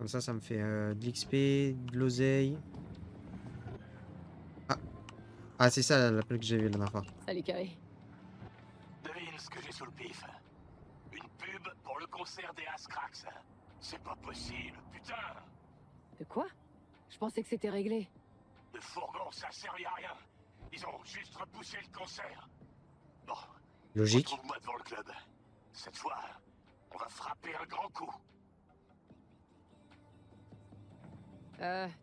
Comme ça me fait de l'XP, de l'oseille. Ah, ah c'est ça l'appel que j'ai vu la dernière fois. Salut, Carrie. Devine ce que j'ai sous le pif. Une pub pour le concert des Ascrax. C'est pas possible, putain. De quoi? Je pensais que c'était réglé. Le fourgon, ça servait à rien. Ils ont juste repoussé le concert. Bon, Logique. retrouve-moi devant le club. Cette fois, on va frapper un grand coup.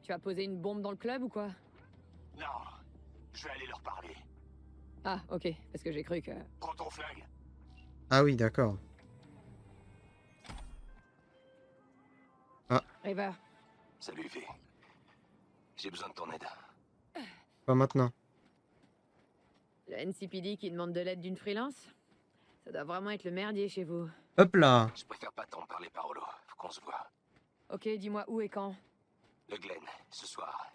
Tu as posé une bombe dans le club ou quoi? Non, je vais aller leur parler. Ah, ok, parce que j'ai cru que... Prends ton flingue. Ah oui, d'accord. Ah, River, Salut, V. J'ai besoin de ton aide. pas maintenant. le NCPD qui demande de l'aide d'une freelance? Ça doit vraiment être le merdier chez vous. Hop là. Je préfère pas t'en parler par holo. Faut qu'on se voit. Ok, dis-moi où et quand. Le Glen, ce soir.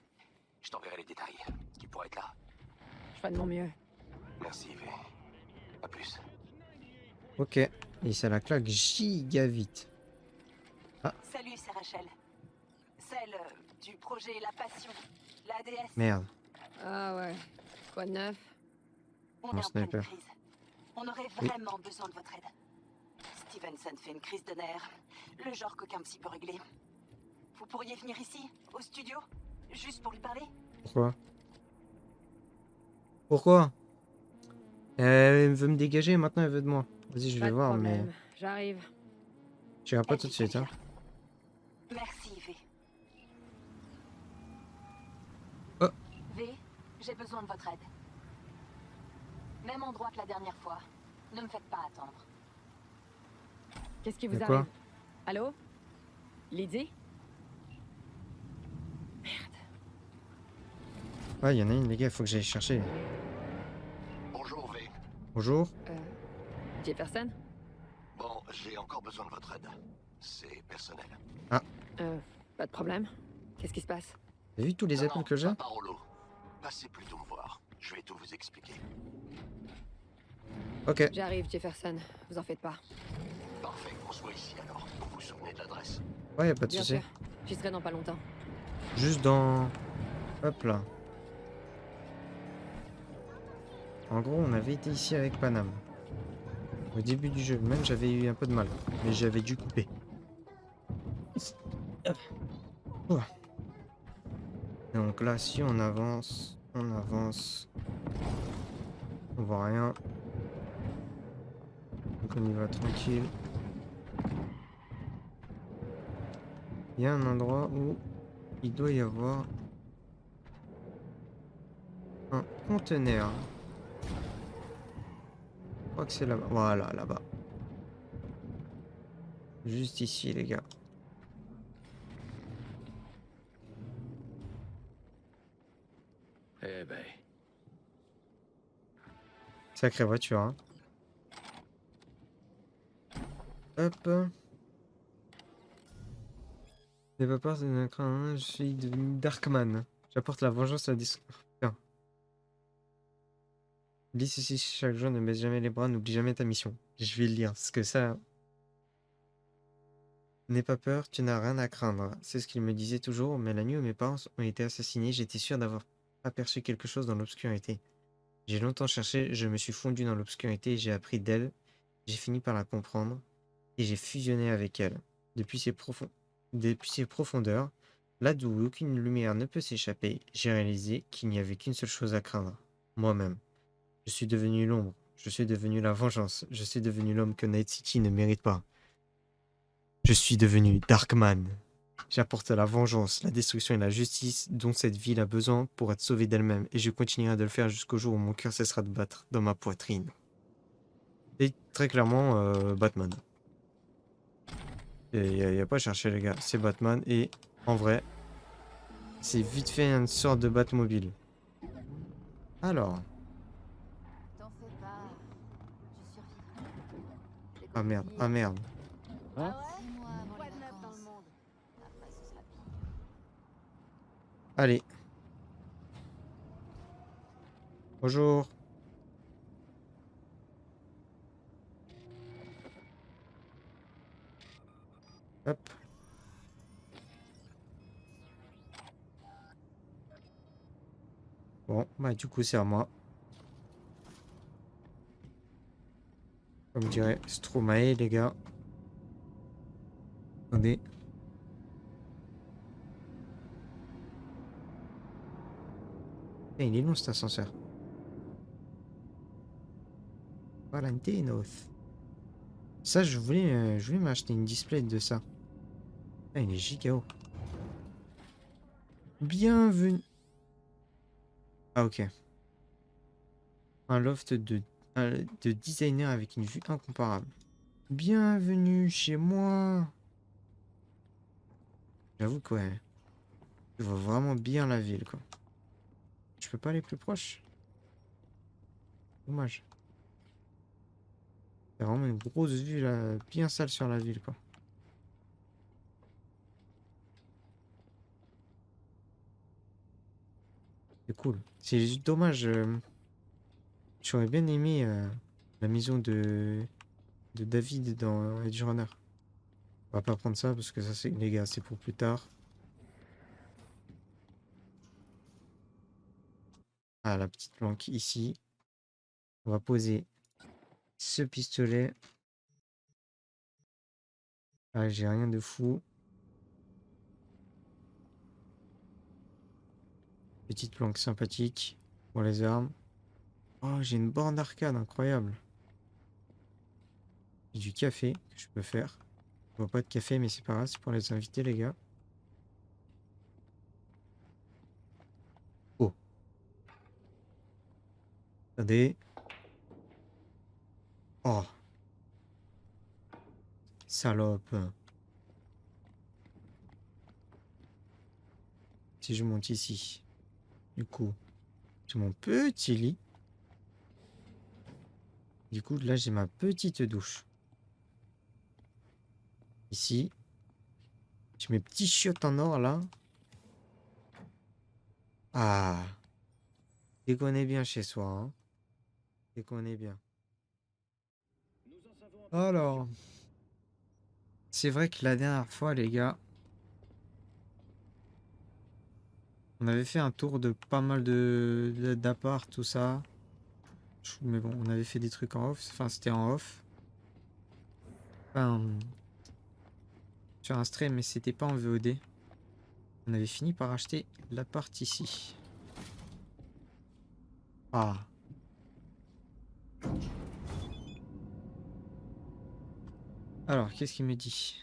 Je t'enverrai les détails. Tu pourras être là. Je ferai de mon mieux. Merci, V. À plus. Ok. Et ça la claque giga vite. Salut, c'est Rachel. Celle du projet La Passion, l'ADS. Merde. Ah ouais. Quoi de neuf? On Mon est en pleine sniper. crise. On aurait Oui. vraiment besoin de votre aide. Stevenson fait une crise de nerfs. Le genre qu'aucun psy peut régler. Vous pourriez venir ici, au studio, juste pour lui parler? Pourquoi? Pourquoi? Elle veut me dégager, maintenant elle veut de moi. Vas-y, je Pas vais de voir, mais... problème, j'arrive. Tu iras pas Elle tout de dit suite, qu'elle hein. vient. Merci, V. Oh. V, j'ai besoin de votre aide. Même endroit que la dernière fois. Ne me faites pas attendre. Qu'est-ce qui De vous quoi? arrive? Allô? Lydie? Ouais, il y en a une, les gars, il faut que j'aille chercher. Bonjour, V. Bonjour. Jefferson? Bon, j'ai encore besoin de votre aide. C'est personnel. Pas de problème. Qu'est-ce qui se passe? T'as vu tous les appels que j'ai? pas par holo. Passez plutôt me voir. Je vais tout vous expliquer. Ok. J'arrive, Jefferson. Vous en faites pas. Parfait, qu'on soit ici alors. Vous vous souvenez de l'adresse? Ouais, y a pas de Bien souci. sûr. J'y serai dans pas longtemps. Juste dans... Hop là. En gros, on avait été ici avec Panam. Au début du jeu, même j'avais eu un peu de mal. Mais j'avais dû couper. Oh. Donc là, si on avance, on voit rien. Donc on y va tranquille. Il y a un endroit où il doit y avoir un conteneur. Je crois que c'est là-bas. Voilà, là-bas. Juste ici, les gars. Eh ben. Sacrée voiture, hein. Hop. N'aie pas peur de ne craindre, je suis devenu Darkman. J'apporte la vengeance à la destruction. Putain. Lis ceci chaque jour, ne baisse jamais les bras, n'oublie jamais ta mission. Je vais le lire, parce que ça... N'aie pas peur, tu n'as rien à craindre. C'est ce qu'il me disait toujours, mais la nuit où mes parents ont été assassinés, j'étais sûr d'avoir aperçu quelque chose dans l'obscurité. J'ai longtemps cherché, je me suis fondu dans l'obscurité, j'ai appris d'elle, j'ai fini par la comprendre, et j'ai fusionné avec elle. Depuis ses profondeurs, là d'où aucune lumière ne peut s'échapper, j'ai réalisé qu'il n'y avait qu'une seule chose à craindre, moi-même. Je suis devenu l'ombre, je suis devenu la vengeance, je suis devenu l'homme que Night City ne mérite pas. Je suis devenu Darkman. J'apporte la vengeance, la destruction et la justice dont cette ville a besoin pour être sauvée d'elle-même, et je continuerai de le faire jusqu'au jour où mon cœur cessera de battre dans ma poitrine. Et très clairement, Batman. Il n'y a pas à chercher, les gars, c'est Batman, et en vrai, c'est vite fait une sorte de Batmobile. Alors, T'en fais pas, je survivrai. ah merde, ah merde. Ah ouais? 6 mois avant les vacances. Après, ce sera pire. Allez. Bonjour. Hop. Bon, bah du coup c'est à moi. Comme dirait Stromae, les gars. Attendez. Eh, il est long cet ascenseur. Valentinos. Ça, je voulais m'acheter une display de ça. Ah, il est giga haut. Bienvenue. Ah, ok. Un loft de designer avec une vue incomparable. Bienvenue chez moi. J'avoue que ouais. Je vois vraiment bien la ville, quoi. Je peux pas aller plus proche. Dommage. C'est vraiment une grosse vue là, bien sale sur la ville, quoi. C'est cool. C'est juste dommage. J'aurais bien aimé la maison de David dans Edge Runner. On va pas prendre ça parce que ça, c'est, les gars, c'est pour plus tard. Ah, la petite planque ici. On va poser ce pistolet. Ah, j'ai rien de fou. Petite planque sympathique pour les armes. Oh, j'ai une borne d'arcade incroyable. J'ai du café que je peux faire. Je vois pas de café, mais c'est pas grave, c'est pour les invités, les gars. Oh, attendez. Oh, salope. Si je monte ici, du coup, j'ai mon petit lit. Du coup, là, j'ai ma petite douche. Ici, j'ai mes petits chiottes en or, là. Ah, dès qu'on est bien chez soi, hein. Dès qu'on est bien. Alors, c'est vrai que la dernière fois, les gars, on avait fait un tour de pas mal d'appart, tout ça. Mais bon, on avait fait des trucs en off. Enfin, c'était en off. Enfin, sur un stream, mais c'était pas en VOD. On avait fini par acheter l'appart ici. Ah. Alors, qu'est-ce qu'il me dit?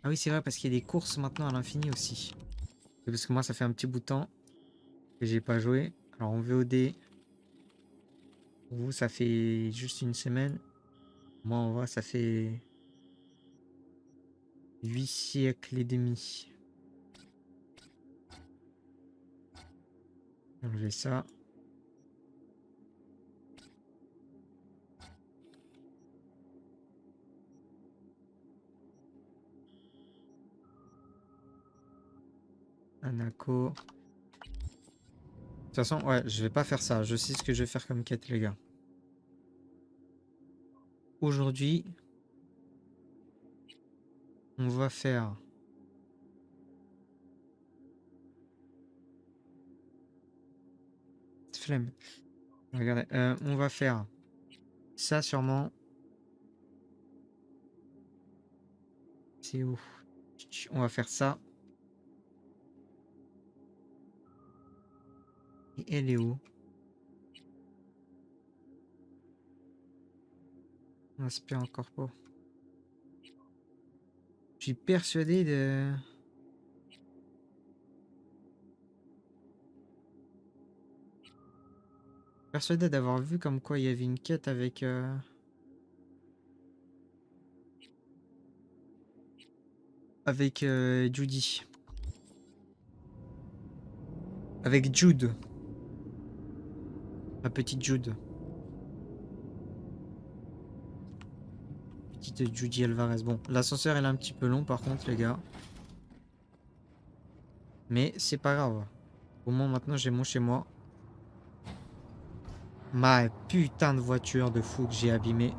Ah oui, c'est vrai, parce qu'il y a des courses maintenant à l'infini aussi. C'est parce que moi, ça fait un petit bout de temps que j'ai pas joué. Alors, en VOD, pour vous, ça fait juste une semaine. Moi, en vrai, ça fait 8 siècles et demi. Enlever ça. Anako. De toute façon, ouais, je vais pas faire ça. Je sais ce que je vais faire comme quête, les gars. Aujourd'hui, on va faire... Flemme. Regardez, on va faire ça sûrement. C'est où? On va faire ça. Et elle est où? On aspire encore pas. Je suis persuadé de... Persuadé d'avoir vu comme quoi il y avait une quête avec... Avec Judy. Avec Jude. La petite Jude. Petite Judy Alvarez. Bon, l'ascenseur est un petit peu long par contre, les gars. Mais c'est pas grave. Au moins maintenant j'ai mon chez moi. Ma putain de voiture de fou que j'ai abîmée.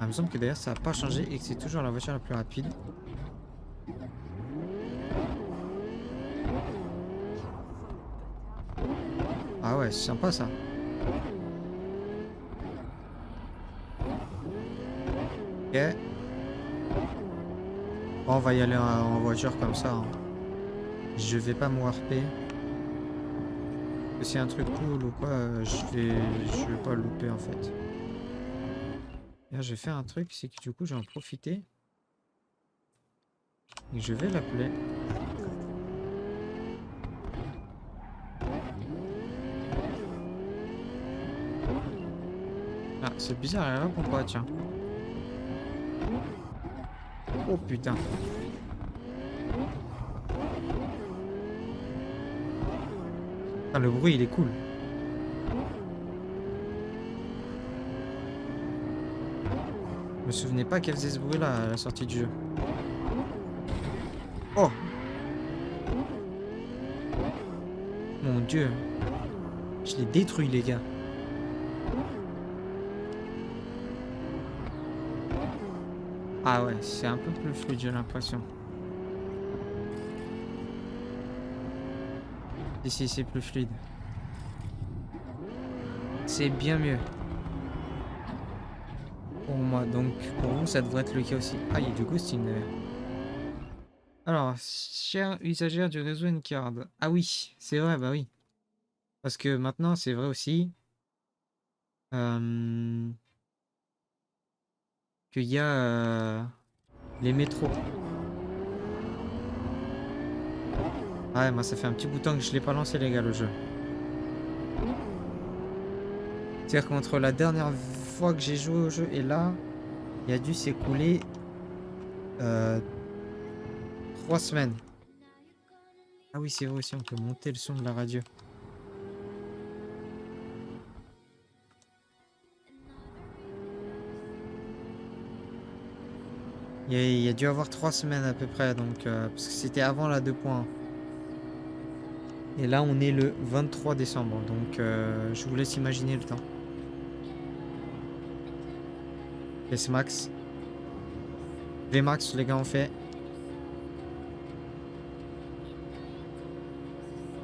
Il me semble que d'ailleurs ça n'a pas changé et que c'est toujours la voiture la plus rapide. Ah ouais, c'est sympa ça. Ok. Bon, on va y aller en voiture comme ça, hein. Je vais pas me warper. Si c'est un truc cool ou quoi, je vais pas le louper en fait. Là, je vais faire un truc, c'est que du coup, je vais en profiter. Et je vais l'appeler. Ah, c'est bizarre, elle répond pas, tiens. Oh putain. Ah, le bruit, il est cool. Je me souvenais pas qu'elle faisait ce bruit là à la sortie du jeu. Oh! Mon dieu. Je l'ai détruit les gars. Ah ouais, c'est un peu plus fluide, j'ai l'impression. Ici, c'est plus fluide. C'est bien mieux. Pour moi, donc pour vous, ça devrait être le cas aussi. Ah, il y a du ghosting d'ailleurs. Alors, cher usagère du réseau N-Card. Ah oui, c'est vrai, bah oui. Parce que maintenant, c'est vrai aussi qu'il y a les métros. Ouais, moi ça fait un petit bout de temps que je l'ai pas lancé les gars le jeu. C'est-à-dire qu'entre la dernière fois que j'ai joué au jeu et là, il a dû s'écouler 3 semaines. Ah oui, c'est vrai aussi, on peut monter le son de la radio. Il y a dû avoir 3 semaines à peu près, donc parce que c'était avant la 2.1. Et là, on est le 23 décembre, donc je vous laisse imaginer le temps. S-Max. V-Max, les gars, on fait.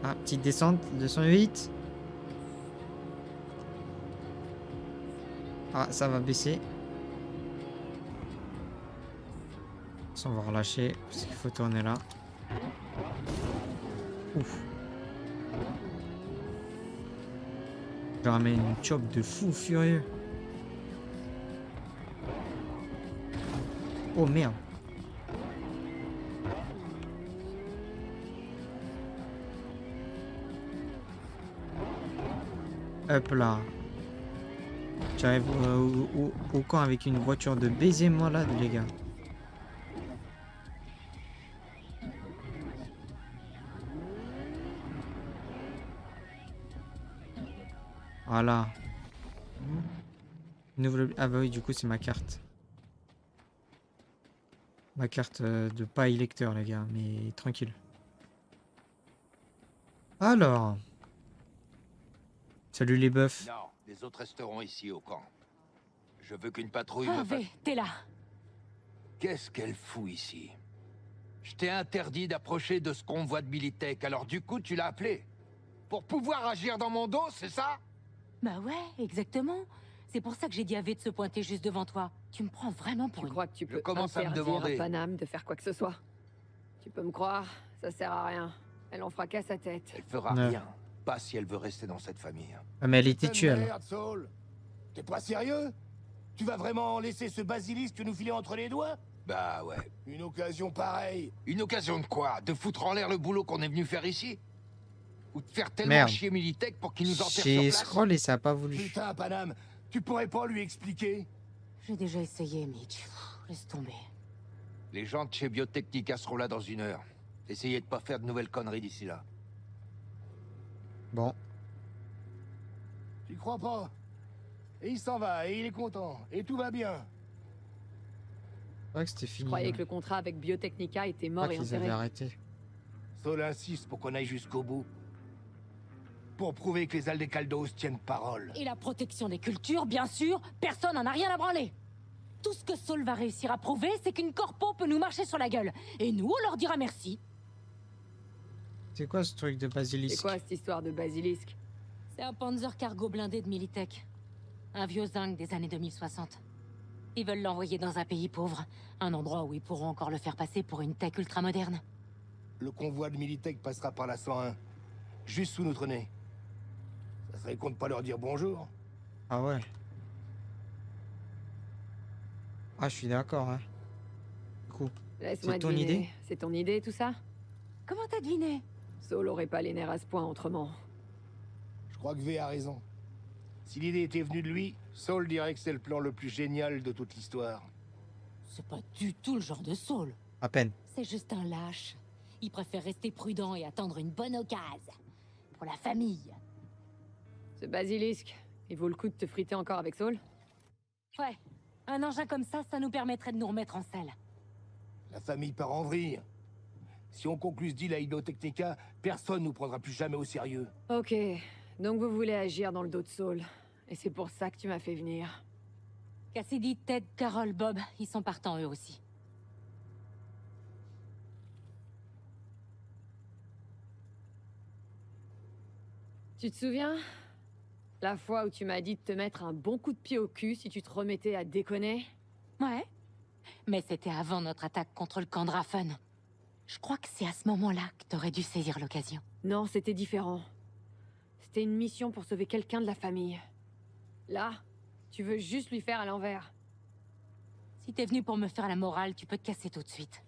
Ah, petite descente, 208. Ah, ça va baisser. On va relâcher parce qu'il faut tourner là. Ouf. Je ramène une chop de fou furieux. Oh merde. Hop là. J'arrive au camp avec une voiture de baiser malade les gars. Voilà. Ah bah oui, du coup, c'est ma carte. Ma carte de pas électeur, les gars, mais tranquille. Alors. Salut les bœufs. Non, les autres resteront ici au camp. Je veux qu'une patrouille Ah, me fasse... V, t'es là. Qu'est-ce qu'elle fout ici? Je t'ai interdit d'approcher de ce convoi de Militech, alors du coup, tu l'as appelé. Pour pouvoir agir dans mon dos, c'est ça? Bah ouais, exactement. C'est pour ça que j'ai dit à V de se pointer juste devant toi. Tu me prends vraiment pour Tu une... crois que tu peux commence à me interdire demander. à Paname de faire quoi que ce soit? Tu peux me croire, ça sert à rien. Elle en fera qu'à sa tête. Elle fera Ouais. rien. Pas si elle veut rester dans cette famille. Ah, mais elle était tuée, elle. Merde, Saul. T'es pas sérieux? Tu vas vraiment laisser ce basilisque nous filer entre les doigts? Bah ouais. Une occasion pareille. Une occasion de quoi? De foutre en l'air le boulot qu'on est venu faire ici? Ou de faire tellement Merde. chier Militech pour qu'il nous enterre sur J'ai place? scroll et ça a pas voulu. Putain, Paname, tu pourrais pas lui expliquer? J'ai déjà essayé, Mitch. Pff, laisse tomber. Les gens de chez Biotechnica seront là dans 1 heure. Essayez de pas faire de nouvelles conneries d'ici là. Bon. J'y crois pas. Et il s'en va, et il est content, et tout va bien. C'est vrai que c'était Je fini. croyais Ouais. que le contrat avec Biotechnica était Je mort crois et qu'ils avaient enterré. arrêté. Saul insiste pour qu'on aille jusqu'au bout. Pour prouver que les Aldecaldos tiennent parole. Et la protection des cultures, bien sûr, personne n'en a rien à branler. Tout ce que Saul va réussir à prouver, c'est qu'une corpo peut nous marcher sur la gueule. Et nous, on leur dira merci. C'est quoi ce truc de C'est basilisque? quoi cette histoire de basilisque? C'est un Panzer cargo blindé de Militech. Un vieux zinc des années 2060. Ils veulent l'envoyer dans un pays pauvre. Un endroit où ils pourront encore le faire passer pour une tech ultramoderne. Le convoi de Militech passera par la 101, juste sous notre nez. Ça serait con de pas leur dire bonjour. Ah ouais. Ah, je suis d'accord, hein. Cool. Laisse-moi C'est ton deviner. idée? C'est ton idée, tout ça? Comment t'as deviné? Saul aurait pas les nerfs à ce point autrement. Je crois que V a raison. Si l'idée était venue de lui, Saul dirait que c'est le plan le plus génial de toute l'histoire. C'est pas du tout le genre de Saul. À peine. C'est juste un lâche. Il préfère rester prudent et attendre une bonne occasion. Pour la famille. Ce basilisque, il vaut le coup de te friter encore avec Saul? Ouais. Un engin comme ça nous permettrait de nous remettre en selle. La famille part en vrille. Si on conclut ce deal à Ido Technica, personne nous prendra plus jamais au sérieux. Ok, donc vous voulez agir dans le dos de Saul. Et c'est pour ça que tu m'as fait venir. Cassidy, Ted, Carol, Bob, ils sont partants eux aussi. Tu te souviens? La fois où tu m'as dit de te mettre un bon coup de pied au cul si tu te remettais à déconner? Ouais. Mais c'était avant notre attaque contre le camp Drafen. Je crois que c'est à ce moment-là que t'aurais dû saisir l'occasion. Non, c'était différent. C'était une mission pour sauver quelqu'un de la famille. Là, tu veux juste lui faire à l'envers. Si t'es venu pour me faire la morale, tu peux te casser tout de suite.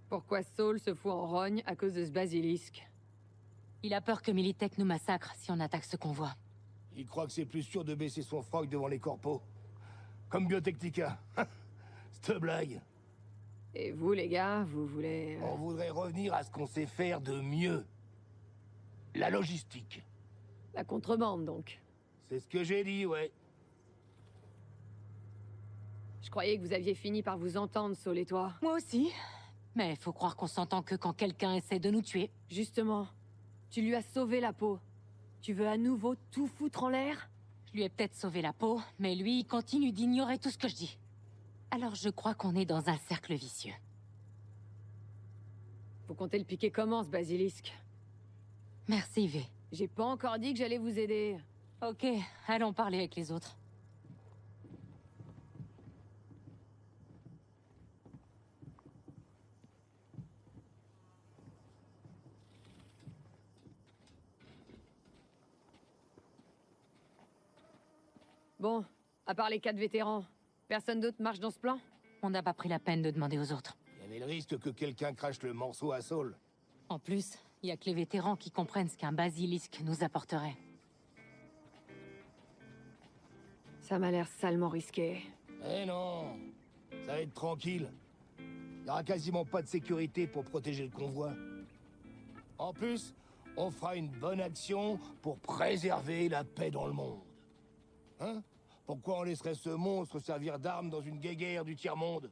Pourquoi Saul se fout en rogne à cause de ce basilisque? Il a peur que Militech nous massacre si on attaque ce convoi. Il croit que c'est plus sûr de baisser son froc devant les corpos. Comme Biotechnica. Cette blague. Et vous, les gars, vous voulez... On voudrait revenir à ce qu'on sait faire de mieux. La logistique. La contrebande, donc. C'est ce que j'ai dit, ouais. Je croyais que vous aviez fini par vous entendre, Saul et toi. Moi aussi. Mais faut croire qu'on s'entend que quand quelqu'un essaie de nous tuer. Justement, tu lui as sauvé la peau. Tu veux à nouveau tout foutre en l'air? Je lui ai peut-être sauvé la peau, mais lui, il continue d'ignorer tout ce que je dis. Alors je crois qu'on est dans un cercle vicieux. Faut compter le piquer comment, ce basilisque? Merci, V. J'ai pas encore dit que j'allais vous aider. Ok, allons parler avec les autres. Bon, à part les 4 vétérans, personne d'autre marche dans ce plan? On n'a pas pris la peine de demander aux autres. Il y avait le risque que quelqu'un crache le morceau à Saul. En plus, il y a que les vétérans qui comprennent ce qu'un basilisque nous apporterait. Ça m'a l'air salement risqué. Eh non, ça va être tranquille. Il n'y aura quasiment pas de sécurité pour protéger le convoi. En plus, on fera une bonne action pour préserver la paix dans le monde. Hein? Pourquoi on laisserait ce monstre servir d'arme dans une guéguerre du tiers-monde?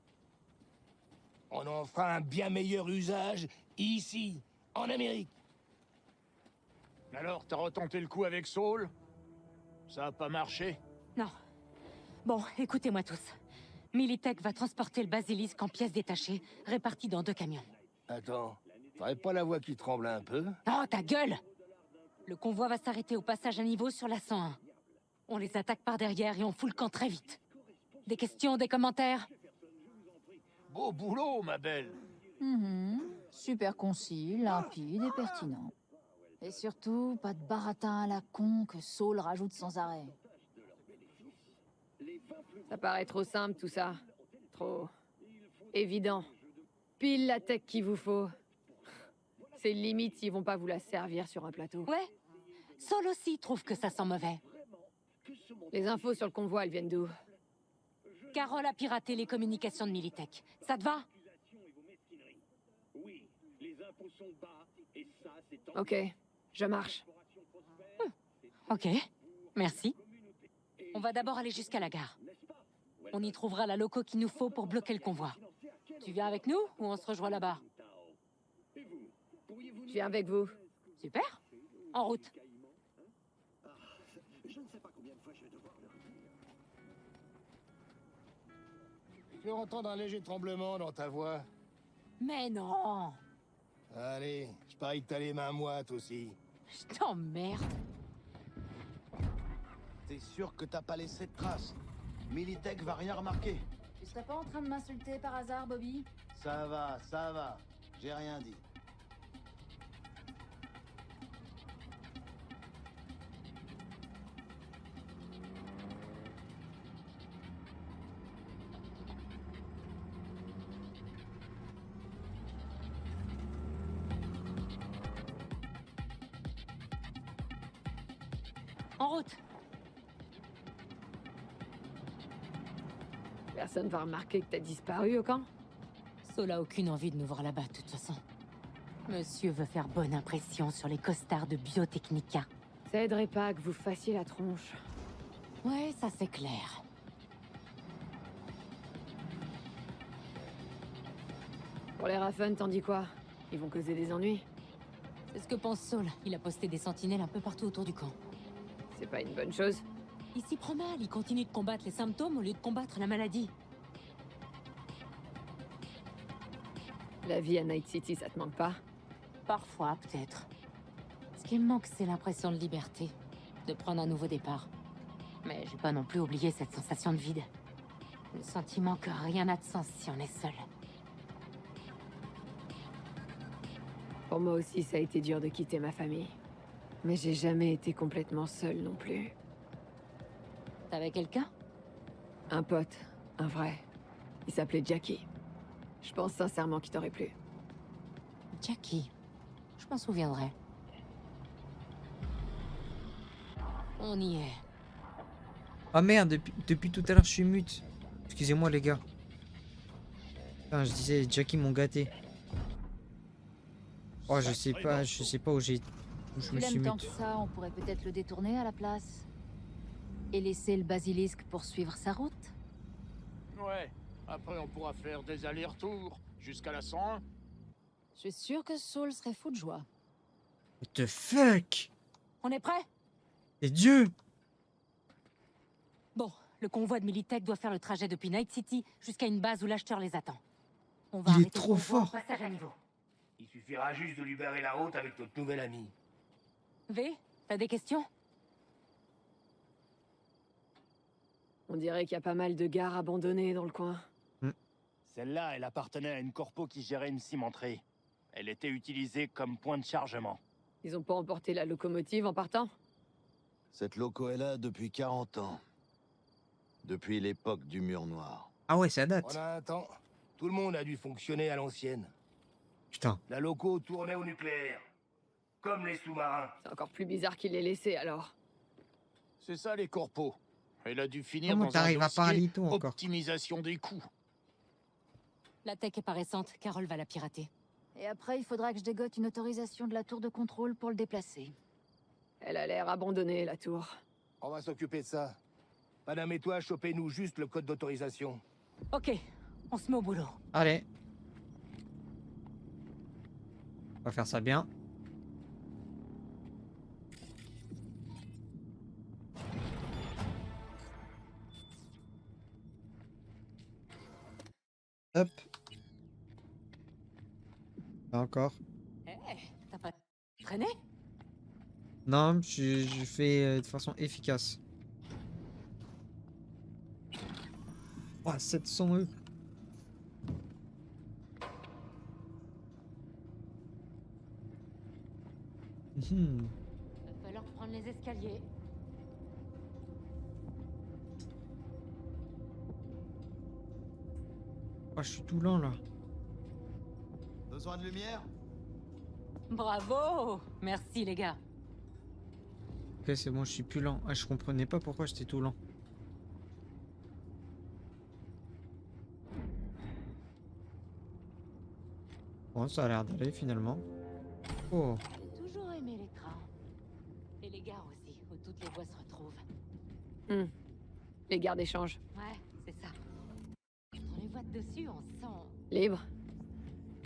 On en fera un bien meilleur usage ici, en Amérique. Alors, t'as retenté le coup avec Saul? Ça a pas marché? Non. Bon, écoutez-moi tous. Militech va transporter le basilisque en pièces détachées, réparties dans 2 camions. Attends, t'aurais pas la voix qui tremble un peu? Oh, ta gueule! Le convoi va s'arrêter au passage à niveau sur la 101. On les attaque par derrière et on fout le camp très vite. Des questions, des commentaires? Beau boulot, ma belle. Super concis, limpide et pertinent. Et surtout, pas de baratin à la con que Saul rajoute sans arrêt. Ça paraît trop simple, tout ça. Trop... évident. Pile la tech qu'il vous faut. C'est limite s'ils vont pas vous la servir sur un plateau. Ouais. Saul aussi trouve que ça sent mauvais. Les infos sur le convoi, elles viennent d'où? Carole a piraté les communications de Militech. Ça te va? Ok, je marche. Ok, merci. On va d'abord aller jusqu'à la gare. On y trouvera la loco qu'il nous faut pour bloquer le convoi. Tu viens avec nous ou on se rejoint là-bas? Je viens avec vous. Super. En route. Je peux entendre un léger tremblement dans ta voix. Mais non! Allez, je parie que t'as les mains moites aussi. Je t'emmerde! T'es sûr que t'as pas laissé de traces? Militech va rien remarquer. Tu serais pas en train de m'insulter par hasard, Bobby? Ça va. J'ai rien dit. En route! Personne va remarquer que t'as disparu au camp? Saul a aucune envie de nous voir là-bas, de toute façon. Monsieur veut faire bonne impression sur les costards de Biotechnica. Ça aiderait pas que vous fassiez la tronche. Ouais, ça c'est clair. Pour les Raffen, t'en dis quoi? Ils vont causer des ennuis? C'est ce que pense Saul. Il a posté des sentinelles un peu partout autour du camp. C'est pas une bonne chose. Il s'y prend mal, il continue de combattre les symptômes au lieu de combattre la maladie. La vie à Night City, ça te manque pas? Parfois, peut-être. Ce qui me manque, c'est l'impression de liberté. De prendre un nouveau départ. Mais j'ai pas non plus oublié cette sensation de vide. Le sentiment que rien n'a de sens si on est seul. Pour moi aussi, ça a été dur de quitter ma famille. Mais j'ai jamais été complètement seule non plus. T'avais quelqu'un? Un pote, un vrai. Il s'appelait Jackie. Je pense sincèrement qu'il t'aurait plu. Jackie. Je m'en souviendrai. On y est. Ah merde, depuis tout à l'heure je suis mute. Excusez-moi les gars. Putain, je disais Jackie m'ont gâté. Oh je sais pas où je Tu me suis l'aimes tant mute. que ça, on pourrait peut-être le détourner à la place. Et laisser le basilisque poursuivre sa route. Ouais, après on pourra faire des allers-retours jusqu'à la 101. Je suis sûre que Saul serait fou de joie. What the fuck? On est prêt? Et Dieu! Bon, le convoi de Militech doit faire le trajet depuis Night City jusqu'à une base où l'acheteur les attend. On va Il est arrêter le trop convoi au fort. passage à niveau. Il suffira juste de lui barrer la route avec notre nouvel ami. V, t'as des questions? On dirait qu'il y a pas mal de gares abandonnées dans le coin. Celle-là, elle appartenait à une corpo qui gérait une cimenterie. Elle était utilisée comme point de chargement. Ils ont pas emporté la locomotive en partant? Cette loco est là depuis 40 ans. Depuis l'époque du mur noir. Ah ouais, ça date. On a un temps. Tout le monde a dû fonctionner à l'ancienne. Putain. La loco tournait au nucléaire. Comme les sous-marins. C'est encore plus bizarre qu'il l'ait laissé alors. C'est ça les corpos. Elle a dû finir Comment dans un t'arrives à dossier parler tout encore? optimisation des coûts. La tech est pas récente, Carole va la pirater. Et après, il faudra que je dégote une autorisation de la tour de contrôle pour le déplacer. Elle a l'air abandonnée, la tour. On va s'occuper de ça. Madame et toi, chopez-nous juste le code d'autorisation. Ok, on se met au boulot. Allez. On va faire ça bien. Hop. Pas encore. Eh, t'as pas traîné? Non, je fais de façon efficace. Oh, 700 E. Va falloir prendre les escaliers. Oh, je suis tout lent là. Besoin de lumière? Bravo! Merci les gars. Ok, c'est bon, je suis plus lent. Ah, je comprenais pas pourquoi j'étais tout lent. Bon, ça a l'air d'aller finalement. Oh, J'ai toujours aimé les trains. Et les gares aussi, où toutes les voies se retrouvent. Les gares d'échange. Ouais, c'est ça. Quand on les voit de dessus, on se sent... Libre.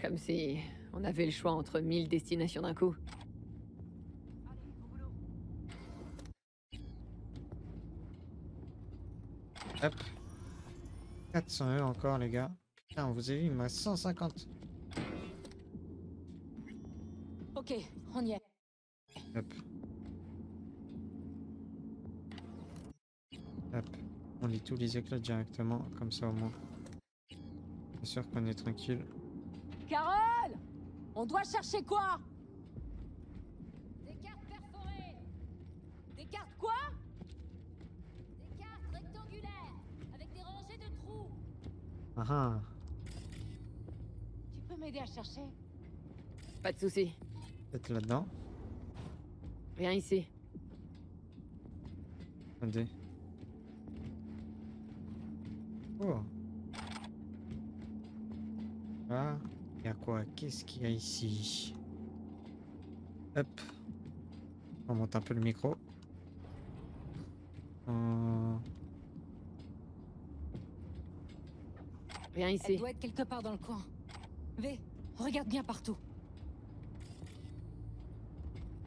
Comme si on avait le choix entre 1000 destinations d'un coup. hop. 400 € encore, les gars. Putain, vous avez vu, il me reste 150. Ok, on y est. Hop. Hop. On lit tous les éclats directement, comme ça au moins. C'est sûr qu'on est tranquille. Carole! On doit chercher quoi? Des cartes perforées. Des cartes quoi? Des cartes rectangulaires, avec des rangées de trous. Ah ah. Tu peux m'aider à chercher? Pas de souci. Peut-être là-dedans. Rien ici. Attendez. Oh. Ah. Il y a quoi? Qu'est-ce qu'il y a ici? Hop. On monte un peu le micro. Rien Elle ici. doit être quelque part dans le coin. V, regarde bien partout.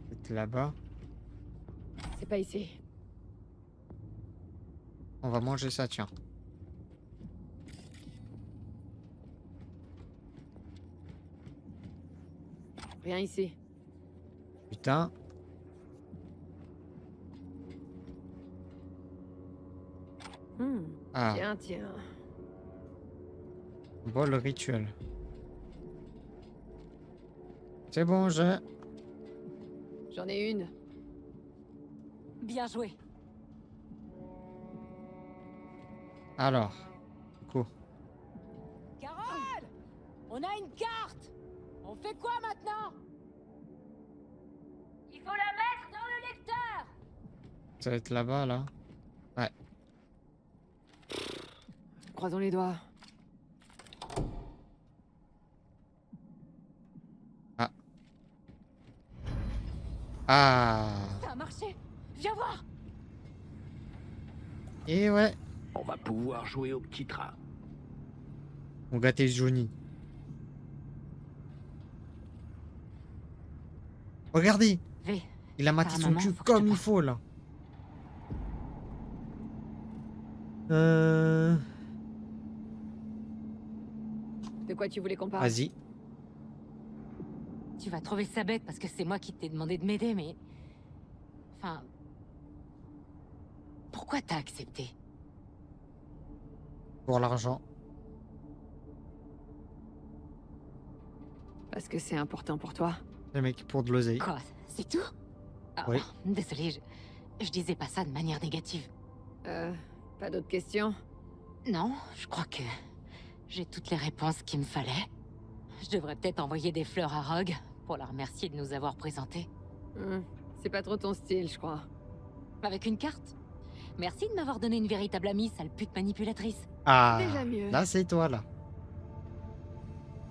Peut-être là-bas. C'est pas ici. On va manger ça, tiens. Rien ici. Putain. Ah, Tiens, tiens. bol rituel. C'est bon, j'ai. J'en ai une. Bien joué. Alors. Du coup. Carole! On a une carte! On fait quoi maintenant? Il faut la mettre dans le lecteur! Ça va être là-bas, là. Ouais. Croisons les doigts. Ah. Ça a marché! Viens voir! Et ouais. On va pouvoir jouer au petit train. On gâtait Johnny. Regardez. V, Il a maté Par son moment, cul faut que je te comme il parle. faut, là. De quoi tu voulais qu'on parle? Vas-y. tu vas trouver ça bête parce que c'est moi qui t'ai demandé de m'aider, mais... Enfin... Pourquoi t'as accepté? Pour l'argent. Parce que c'est important pour toi. Les mecs, pour de l'oseille. Quoi? C'est tout? Ah, Oui. Désolé, je disais pas ça de manière négative. Pas d'autres questions? Non, je crois que j'ai toutes les réponses qu'il me fallait. Je devrais peut-être envoyer des fleurs à Rogue pour la remercier de nous avoir présentés. C'est pas trop ton style, je crois. Avec une carte? Merci de m'avoir donné une véritable amie, sale pute manipulatrice. Ah. Déjà mieux. Là, c'est toi, là.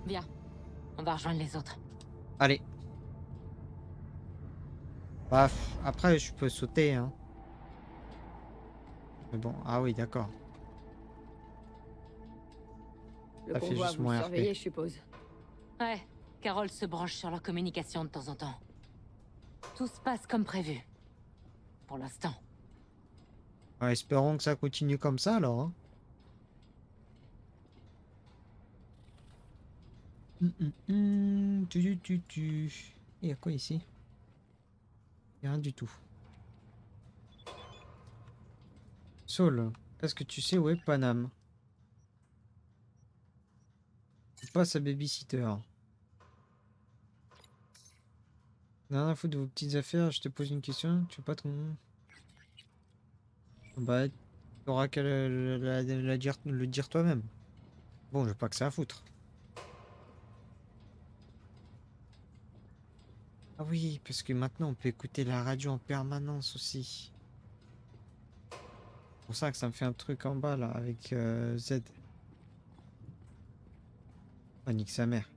Viens, on va rejoindre les autres. Allez. Bah, après, je peux sauter, hein. Mais bon, ah oui, d'accord. Le Ça fait convoi, juste vous moins le RP. surveillez, je suppose. Ouais, Carole se branche sur leur communication de temps en temps. Tout se passe comme prévu. Pour l'instant. Ouais, espérons que ça continue comme ça, alors. Hein. Il y a quoi ici? Il y a rien du tout. Saul, est-ce que tu sais où est Paname? Tu passes à babysitter. Rien à foutre de vos petites affaires, je te pose une question, tu veux pas ton... Bah, t'auras qu'à le dire toi-même. Bon, j'ai pas que ça à foutre. Ah oui, parce que maintenant on peut écouter la radio en permanence aussi. C'est pour ça que ça me fait un truc en bas là, avec Z. Oh, nique sa mère.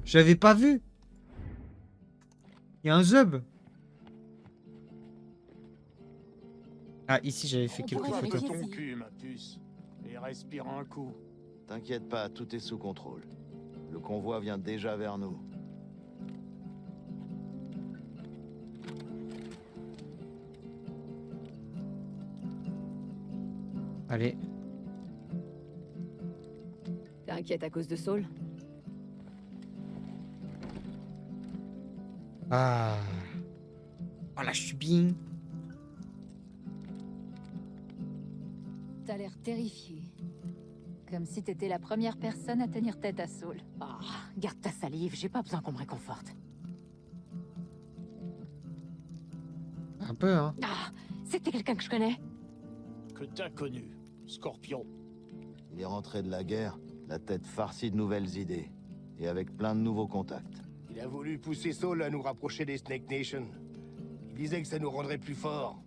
J'avais pas vu. Il y a un zub. Ah, ici j'avais fait On quelques pourrait photos. vérifier ton si- cul, ma puce. Et respire un coup. T'inquiète pas, tout est sous contrôle. Le convoi vient déjà vers nous. Allez. T'es inquiète à cause de Saul? Ah. Oh là, je suis bien. T'as l'air terrifié. Comme si t'étais la première personne à tenir tête à Saul. Ah, garde ta salive, j'ai pas besoin qu'on me réconforte. Un peu, hein. Ah, c'était quelqu'un que je connais. Que t'as connu, Scorpion. Il est rentré de la guerre, la tête farcie de nouvelles idées. Et avec plein de nouveaux contacts. Il a voulu pousser Saul à nous rapprocher des Snake Nation. Il disait que ça nous rendrait plus forts.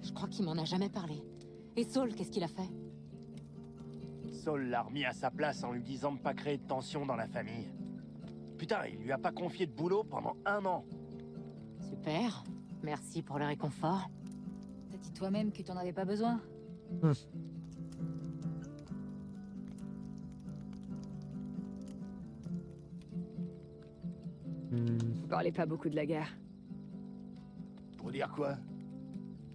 Je crois qu'il m'en a jamais parlé. Et Saul, qu'est-ce qu'il a fait? Saul l'a remis à sa place en lui disant de pas créer de tension dans la famille. Putain, il lui a pas confié de boulot pendant 1 an. Super. Merci pour le réconfort. T'as dit toi-même que t'en avais pas besoin. Vous parlez pas beaucoup de la guerre. Pour dire quoi?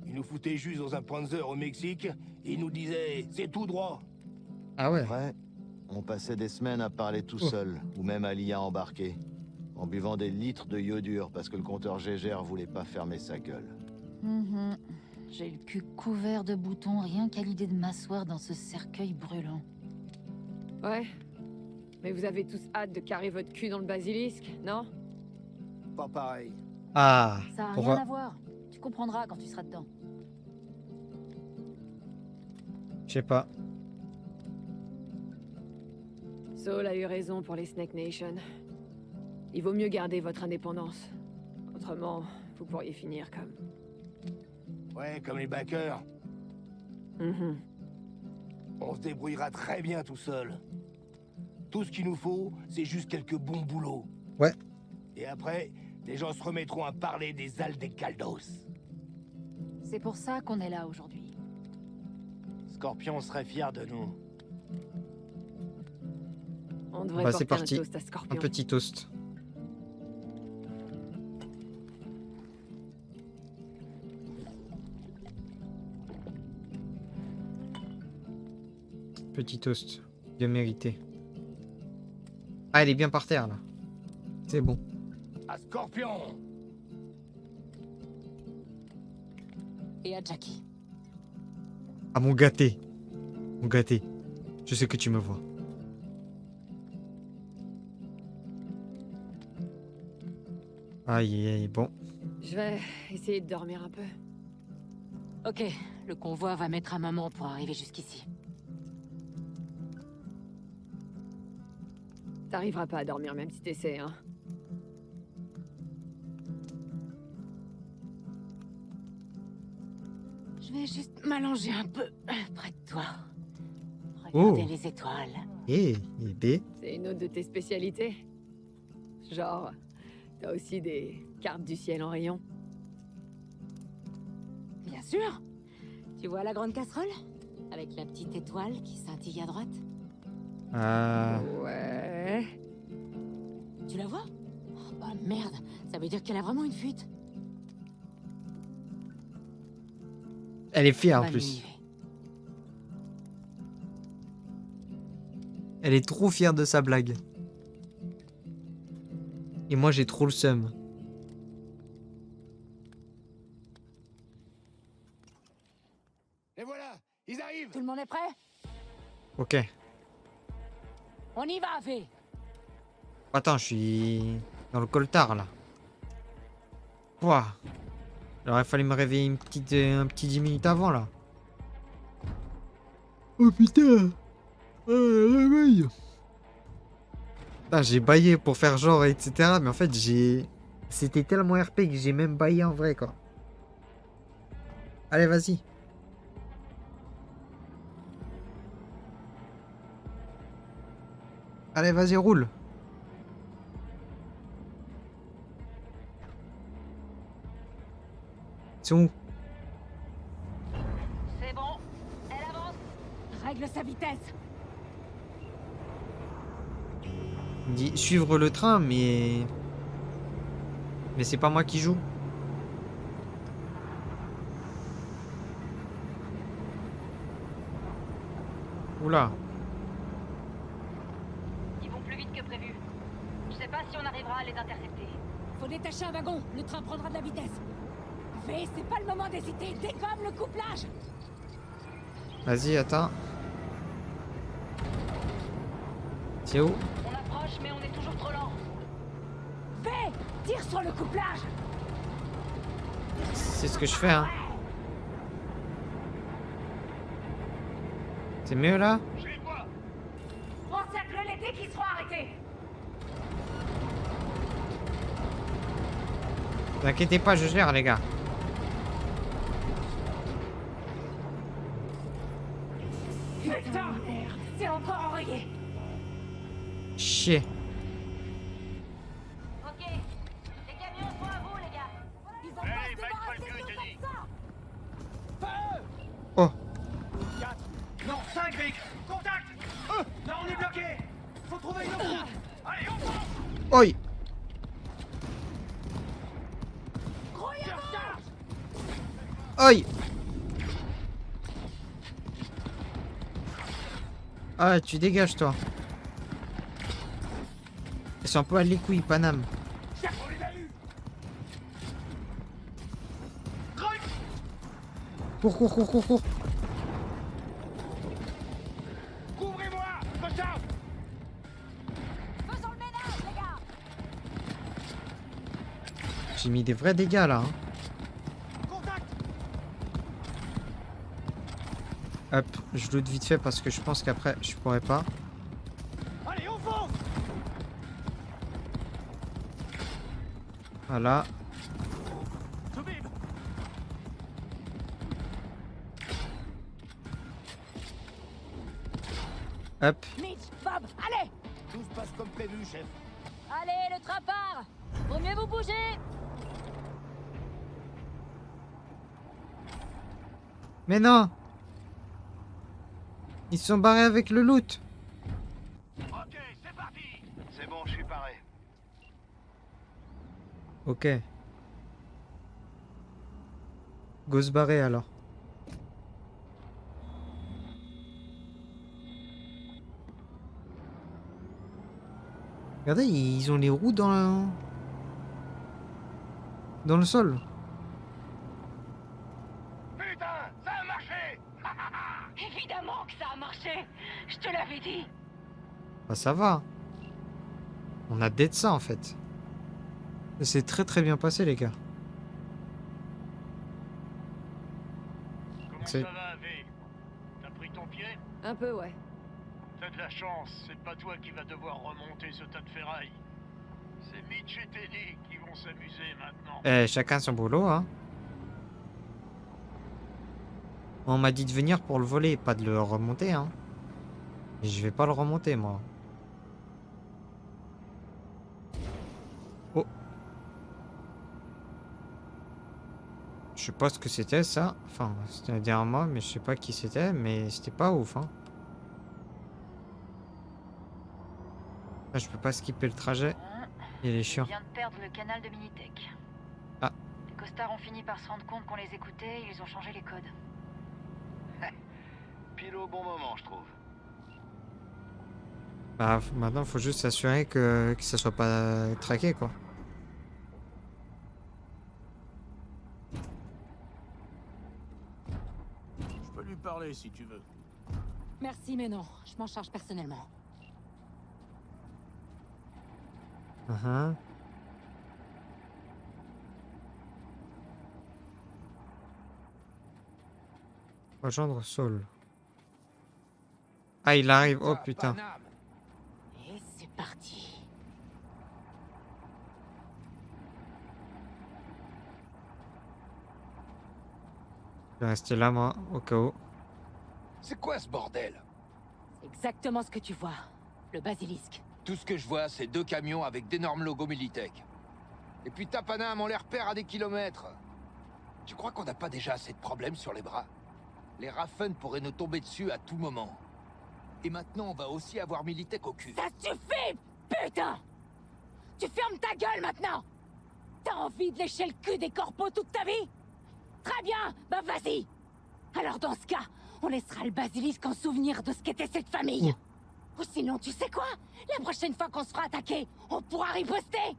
Il nous foutait juste dans un Panzer au Mexique, et il nous disait « c'est tout droit ». Ah ouais. Après, on passait des semaines à parler tout seul, ou même à l'IA embarqué, en buvant des litres de iodure parce que le compteur Gégère voulait pas fermer sa gueule. J'ai le cul couvert de boutons rien qu'à l'idée de m'asseoir dans ce cercueil brûlant. Ouais. Mais vous avez tous hâte de carrer votre cul dans le basilisque, non? Pas pareil. Ah. Ça a Pourquoi? rien à voir. Tu comprendras quand tu seras dedans. Je sais pas. Saul a eu raison pour les Snake Nation. Il vaut mieux garder votre indépendance. Autrement, vous pourriez finir comme... Ouais, comme les backers. Mhm. On se débrouillera très bien tout seul. Tout ce qu'il nous faut, c'est juste quelques bons boulots. Ouais. Et après, les gens se remettront à parler des Aldes Caldos. C'est pour ça qu'on est là aujourd'hui. Scorpion serait fier de nous. On devrait Bah, c'est porter parti. un toast à Scorpion. Un petit toast. Petit toast. Bien mérité. Ah, elle est bien par terre, là. C'est bon. À Scorpion! Et à Jackie. Ah, mon gâté. Mon gâté. Je sais que tu me vois. Aïe, aïe, aïe, bon. Je vais essayer de dormir un peu. Ok, le convoi va mettre un moment pour arriver jusqu'ici. T'arriveras pas à dormir même si t'essaies, hein. Je vais juste m'allonger un peu près de toi. Oh. Regarder les étoiles. Et B. C'est une autre de tes spécialités? Genre, t'as aussi des cartes du ciel en rayon? Bien sûr. Tu vois la grande casserole? Avec la petite étoile qui scintille à droite? Ah. Ouais... Tu la vois? Oh bah merde, ça veut dire qu'elle a vraiment une fuite. Elle est fière en Bonne plus. nuit. Elle est trop fière de sa blague. Et moi j'ai trop le seum. Et voilà, ils arrivent! Tout le monde est prêt? Ok. On y va, V. Attends, je suis dans le coltard là. Ouah. Alors il fallait me réveiller un petit 10 minutes avant là. Oh putain. Réveil. Putain, j'ai baillé pour faire genre etc. Mais en fait c'était tellement RP que j'ai même baillé en vrai quoi. Allez vas-y. Allez vas-y roule. C'est où? C'est bon, elle avance. Règle sa vitesse. Il me dit suivre le train, mais c'est pas moi qui joue. Oula. Ils vont plus vite que prévu. Je sais pas si on arrivera à les intercepter. Faut détacher un wagon, le train prendra de la vitesse. V, c'est pas le moment d'hésiter, dégomme le couplage. Vas-y, attends. C'est où? On approche, mais on est toujours trop lent. V, tire sur le couplage. C'est ce que je fais, hein. C'est mieux là? Encercle les dés qui seront arrêtés. T'inquiétez pas, je gère les gars. Putain, merde, c'est encore enrayé. Chier. Ok, les camions sont à vous, les gars. Ils vont pas se débarrasser de nous comme ça. Oh. 4. Non, 5 Vic. Contact. Là, on est bloqué. Faut trouver une autre route. Allez, on fonce. Oi. Oi. Ah, tu dégages toi. Ils sont un peu à les couilles, Paname. On les a eu. Cours, cours, cours, cours, cours. Couvrez-moi. Push out. Faisons le ménage, les gars. J'ai mis des vrais dégâts là. Hein. Contact. Hop, je loot vite fait parce que je pense qu'après je pourrais pas. Allez, on fonce. Voilà. Toubib. Hop. Mitch, Bob, allez. Tout se passe comme prévu, chef. Allez, le train part. Vaut mieux vous bouger. Mais non. Ils se sont barrés avec le loot. Ok, c'est parti. C'est bon, je suis paré. Ok. Go se barrer alors. Regardez, ils ont les roues dans le sol. Putain, ça a marché. Évidemment que ça a marché. Je te l'avais dit. Bah ça va. On a d'être ça en fait. C'est très très bien passé les gars. Comment C'est- ça va, V? T'as pris ton pied? Un peu, ouais. T'as de la chance, c'est pas toi qui vas devoir remonter ce tas de ferraille. C'est Mitch et Teddy qui vont s'amuser maintenant. Chacun son boulot hein. On m'a dit de venir pour le voler, pas de le remonter hein. Et je vais pas le remonter moi. Oh. Je sais pas ce que c'était ça. Enfin, c'était derrière moi, mais je sais pas qui c'était, mais c'était pas ouf hein. Ah, je peux pas skipper le trajet. Il est On chiant. vient de perdre le canal de Minitech. Ah. Les costards ont fini par se rendre compte qu'on les écoutait et ils ont changé les codes. Pile au bon moment, je trouve. Bah, maintenant, faut juste s'assurer que ça soit pas traqué, quoi. Je peux lui parler si tu veux. Merci, mais non. Je m'en charge personnellement. Uh-huh. Rejoindre Saul. Ah, il arrive. Oh, putain. Et c'est parti. Je vais rester là, moi, au cas où. C'est quoi ce bordel? C'est exactement ce que tu vois. Le basilisque. Tout ce que je vois, c'est 2 camions avec d'énormes logos Militech. Et puis Tapanam, on les repère à des kilomètres. Tu crois qu'on n'a pas déjà assez de problèmes sur les bras? Les Raffen pourraient nous tomber dessus à tout moment. Et maintenant, on va aussi avoir Militech au cul. Ça suffit, putain! Tu fermes ta gueule maintenant! T'as envie de lécher le cul des corpos toute ta vie? Très bien, bah vas-y! Alors dans ce cas, on laissera le basilisque en souvenir de ce qu'était cette famille. Oh. Ou sinon, tu sais quoi? La prochaine fois qu'on se fera attaquer, on pourra riposter.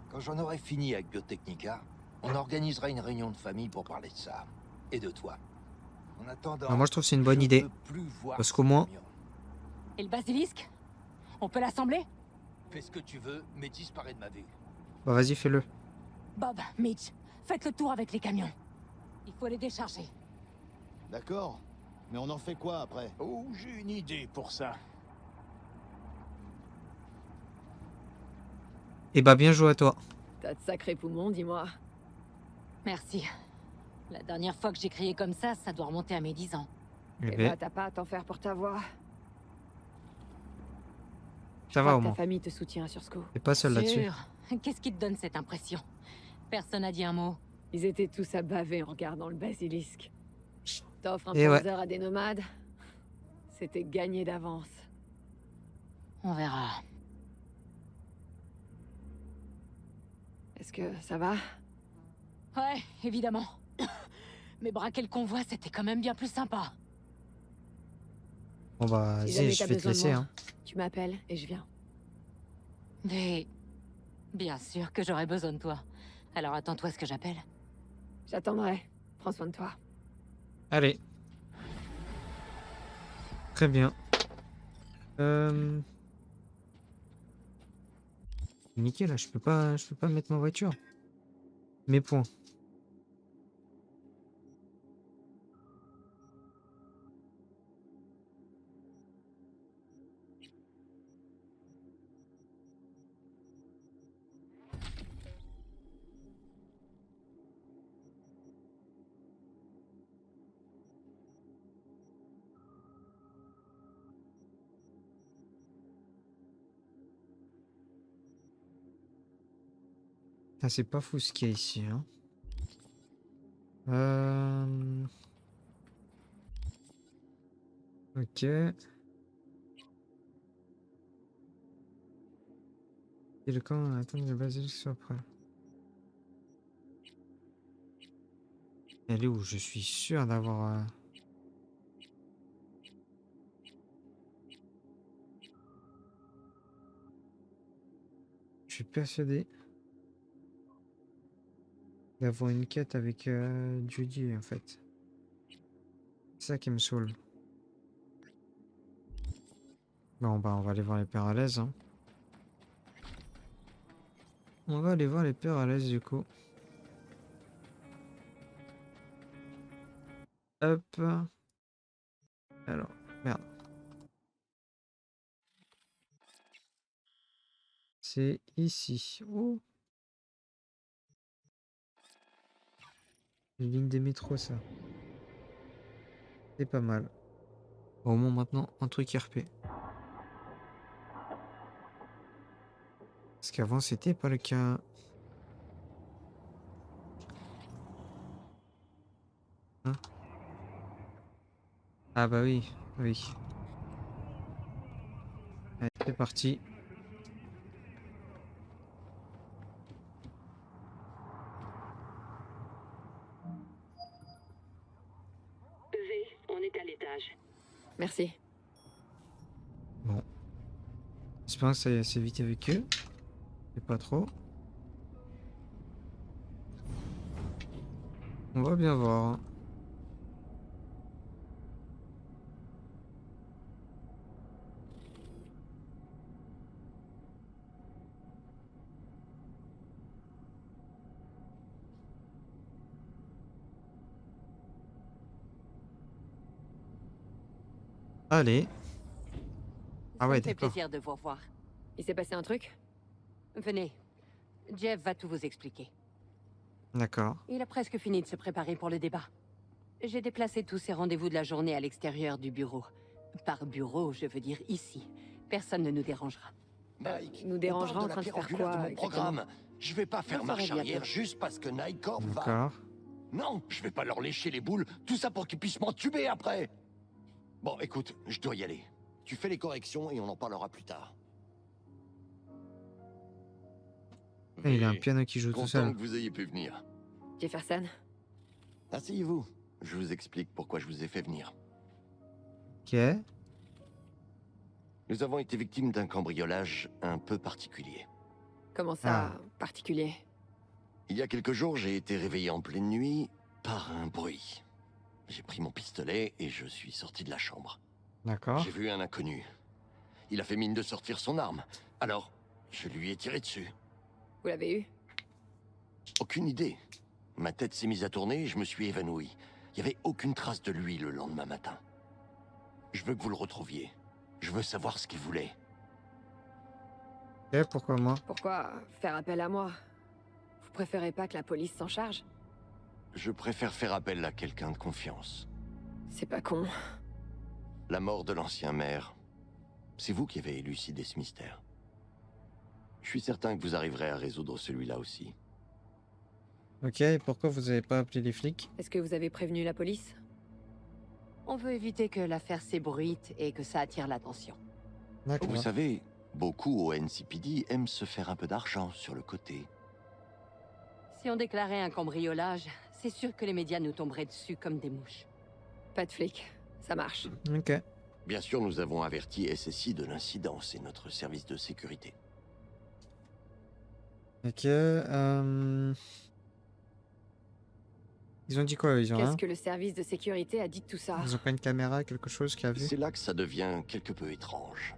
Quand j'en aurai fini avec Biotechnica, on organisera une réunion de famille pour parler de ça. Et de toi. En attendant, Alors moi je trouve que c'est une bonne je idée. veux plus voir Parce ce qu'au moins... camion. Et le basilisque? On peut l'assembler? Fais ce que tu veux, mais disparaît de ma vue. Bah vas-y, fais-le. Bob, Mitch, faites le tour avec les camions. Il faut les décharger. D'accord. Mais on en fait quoi après? Oh, j'ai une idée pour ça. Et bah bien joué à toi. T'as de sacrés poumons, dis-moi. Merci. La dernière fois que j'ai crié comme ça doit remonter à mes 10 ans. Eh Eh ben, bah, t'as pas à t'en faire pour ta voix. ça Je va crois au que ta moins. famille te soutient sur ce coup. T'es pas seul là-dessus. Sûr. Qu'est-ce qui te donne cette impression? Personne n'a dit un mot. Ils étaient tous à baver en regardant le basilisque. T'offres un Et ouais. Panzer à des nomades? C'était gagné d'avance. On verra. Est-ce que ça va? Ouais, évidemment. Mais braquer le convoi, c'était quand même bien plus sympa. Bon bah Si vas-y, jamais je t'as vais te besoin de laisser. moi, Hein. tu m'appelles et je viens. Mais... bien sûr que j'aurai besoin de toi. Alors attends-toi ce que j'appelle. J'attendrai. Prends soin de toi. Allez. Très bien. Nickel, là, je peux pas mettre ma voiture. Mes points. Ah, c'est pas fou ce qu'il y a ici. Hein. Ok. Et le camp attend que le basilisque soit prêt. Elle est où? Je suis sûr d'avoir... Je suis persuadé d'avoir une quête avec Judy en fait. C'est ça qui me saoule. Bon bah on va aller voir les pères à l'aise. Hein. On va aller voir les pères à l'aise du coup. Hop. Alors, merde. C'est ici. Oh. Une ligne des métros ça. C'est pas mal. Au moins maintenant un truc RP. Parce qu'avant c'était pas le cas. Hein? Ah bah oui, oui. Allez, c'est parti. EV, on est à l'étage. Merci. Bon. J'espère que ça y est assez vite avec eux. C'est pas trop. On va bien voir. Hein. Allez. Ah ouais, Ça me fait d'accord. plaisir de vous revoir. Il s'est passé un truc? Venez. Jeff va tout vous expliquer. D'accord. Il a presque fini de se préparer pour le débat. J'ai déplacé tous ces rendez-vous de la journée à l'extérieur du bureau. Par bureau, je veux dire ici. Personne ne nous dérangera. Mike, Nous dérangera on en parle train de la faire pierre quoi angulaire de mon exactement? programme. Je vais pas faire Vous marche saurez arrière bientôt. juste parce que Night Corp va. D'accord. Non, je vais pas leur lécher les boules, tout ça pour qu'ils puissent m'entuber après. Bon, écoute, je dois y aller. Tu fais les corrections et on en parlera plus tard. Et il a un piano qui joue tout Content seul. que vous ayez pu venir. Jefferson? Asseyez-vous. Je vous explique pourquoi je vous ai fait venir. Ok. Nous avons été victimes d'un cambriolage un peu particulier. Comment ça, particulier? Il y a quelques jours, j'ai été réveillé en pleine nuit par un bruit. J'ai pris mon pistolet et je suis sorti de la chambre. D'accord. J'ai vu un inconnu. Il a fait mine de sortir son arme. Alors, je lui ai tiré dessus. Vous l'avez eu? Aucune idée. Ma tête s'est mise à tourner et je me suis évanoui. Il n'y avait aucune trace de lui le lendemain matin. Je veux que vous le retrouviez. Je veux savoir ce qu'il voulait. Ok, pourquoi moi? Pourquoi faire appel à moi? Vous préférez pas que la police s'en charge? Je préfère faire appel à quelqu'un de confiance. C'est pas con. La mort de l'ancien maire. C'est vous qui avez élucidé ce mystère. Je suis certain que vous arriverez à résoudre celui-là aussi. Ok, et pourquoi vous avez pas appelé les flics? Est-ce que vous avez prévenu la police? On veut éviter que l'affaire s'ébruite et que ça attire l'attention. D'accord. Vous savez, beaucoup au NCPD aiment se faire un peu d'argent sur le côté. Si on déclarait un cambriolage, c'est sûr que les médias nous tomberaient dessus comme des mouches. Pas de flics. Ça marche. Ok. Bien sûr, nous avons averti SSI de l'incident, c'est notre service de sécurité. Ok. Ils ont dit quoi, ils ont Qu'est-ce rien? que le service de sécurité a dit de tout ça? Ils ont pas une caméra, quelque chose qui a vu? C'est là que ça devient quelque peu étrange.